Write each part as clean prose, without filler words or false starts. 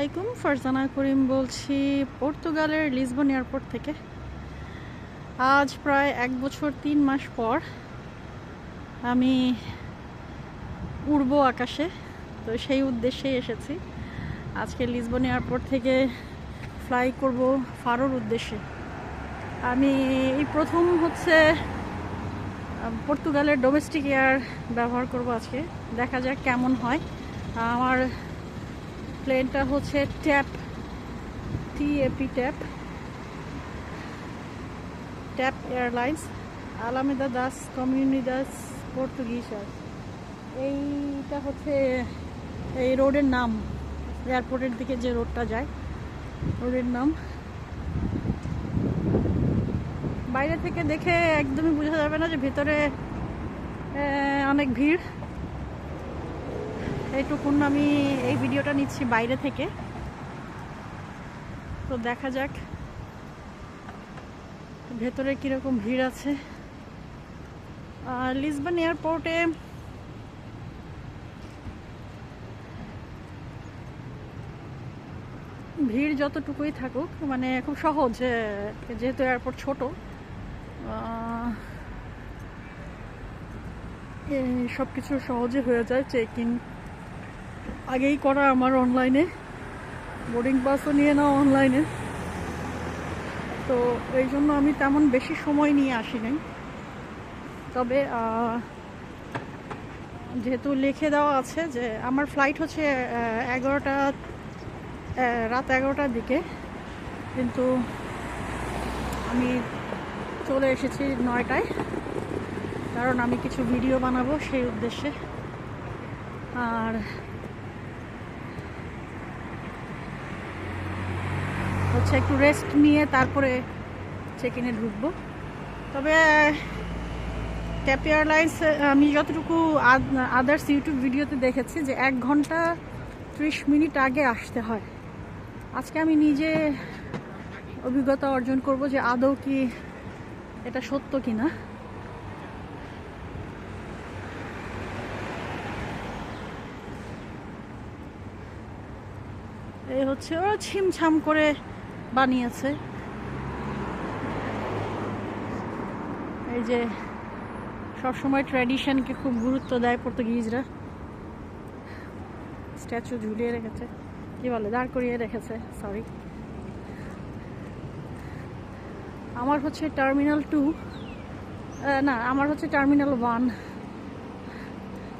আলাইকুম, ফারজানা করিম বলছি পর্তুগালের লিসবন এয়ারপোর্ট থেকে। আজ প্রায় 1 বছর 3 মাস পর আমি উড়ব আকাশে, তো সেই উদ্দেশ্যেই এসেছি। আজকে লিসবন এয়ারপোর্ট থেকে ফ্লাই করব ফারোর উদ্দেশ্যে। আমি এই প্রথম পর্তুগালের ডোমেস্টিক এয়ার ব্যবহার করব আজকে। দেখা যাক কেমন হয়। আমার প্লেনটা হচ্ছে ট্যাপ এয়ারলাইন্স, আলামেদা দাস কমিউনিদাস পর্তুগিজাস। এইটা হচ্ছে এই রোডের নাম, এয়ারপোর্টের দিকে যে রোডটা যায় রোডের নাম। বাইরে থেকে দেখে একদমই বোঝা যাবে না যে ভিতরে অনেক ভিড়। এইটুকুন আমি এই ভিডিওটা নিচ্ছি বাইরে থেকে, তো দেখা যাক ভেতরে কিরকম ভিড় আছে। লিসবন এয়ারপোর্টে ভিড় যতটুকুই থাকুক, মানে খুব সহজ, যেহেতু এয়ারপোর্ট ছোট, সব কিছু সহজে হয়ে যায়। চেক ইন আগেই করা আমার অনলাইনে, বোর্ডিং পাসও নিয়ে নেওয়া অনলাইনে, তো এই জন্য আমি তেমন বেশি সময় নিয়ে আসি নাই। তবে যেহেতু লিখে দেওয়া আছে যে আমার ফ্লাইট হচ্ছে রাত 11টার দিকে, কিন্তু আমি চলে এসেছি 9টায়, কারণ আমি কিছু ভিডিও বানাবো সেই উদ্দেশ্যে। আর একটু রেস্ট নিয়ে তারপরে চেক ইনে ঢুকবো। তবে ট্যাপ এয়ারলাইন্স আমি যতটুকু আদার্স ইউটিউব ভিডিওতে দেখেছি যে 1 ঘন্টা 30 মিনিট আগে আসতে হয়। আজকে আমি নিজে অভিজ্ঞতা অর্জন করব যে আদৌ কি এটা সত্য কিনা। এই হচ্ছে ওরা ছিমছাম করে বানিয়েছে, এই যে সবসময় ট্র্যাডিশনকে খুব গুরুত্ব দেয় পর্তুগিজরা। স্ট্যাচু ঝুলিয়ে রেখেছে, কি বলে, দাঁড় করিয়ে রেখেছে, সরি। আমার হচ্ছে টার্মিনাল 2, না আমার হচ্ছে টার্মিনাল 1।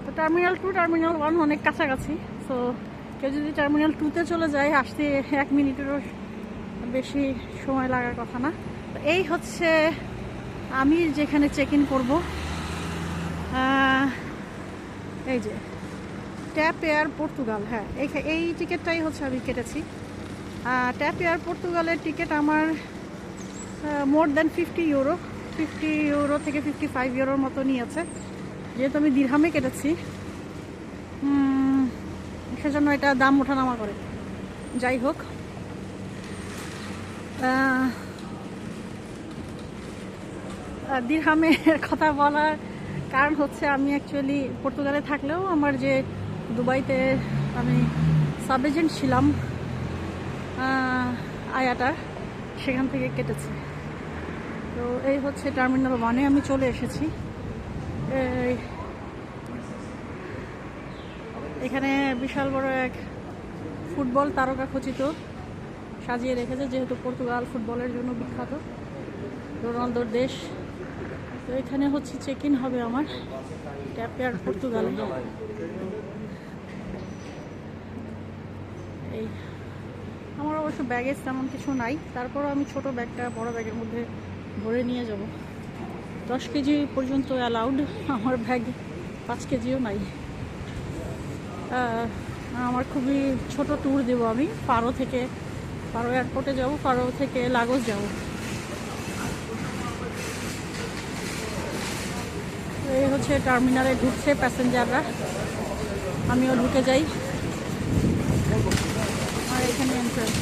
তো টার্মিনাল 2 টার্মিনাল 1 অনেক কাছাকাছি, সো কেউ যদি টার্মিনাল 2তে চলে যায় আসতে 1 মিনিটেরও বেশি সময় লাগার কথা না। তো এই হচ্ছে আমি যেখানে চেক ইন করবো। এই যে ট্যাপ এয়ার পর্তুগাল, হ্যাঁ এই টিকিটটাই হচ্ছে আমি কেটেছি। ট্যাপ এয়ার পর্তুগালের টিকিট আমার মোর দ্যান 50 ইউরো থেকে 55 ইউরোর মতো নিয়েছে। যেহেতু আমি দিরহামে কেটেছি, সেজন্য এটা দাম ওঠানামা করে। যাই হোক, দিরহামের কথা বলার কারণ হচ্ছে আমি অ্যাকচুয়ালি পর্তুগালে থাকলেও আমার যে দুবাইতে আমি সাব এজেন্ট ছিলাম আয়াটার, সেখান থেকে কেটেছি। তো এই হচ্ছে টার্মিনাল 1-এ আমি চলে এসেছি। এখানে বিশাল বড় এক ফুটবল তারকা খচিত সাজিয়ে রেখেছে, যেহেতু পর্তুগাল ফুটবলের জন্য বিখ্যাত, রোনালদোর দেশ। তো এখানে হচ্ছে চেক ইন হবে আমার ট্যাপ এয়ার পর্তুগালে। এই আমার অবশ্য ব্যাগেজ তেমন কিছু নাই, তারপরও আমি ছোট ব্যাগটা বড় ব্যাগের মধ্যে ভরে নিয়ে যাব। 10 কেজি পর্যন্ত অ্যালাউড, আমার ব্যাগ 5 কেজিও নাই। আমার খুবই ছোট ট্যুর দেব আমি। ফারো এয়ারপোর্টে যাব, ফারো থেকে লাগোস যাব। এই হচ্ছে টার্মিনালে ঢুকছে প্যাসেঞ্জাররা, আমিও ঢুকে যাই। আর এখানে এন্ট্রান্স।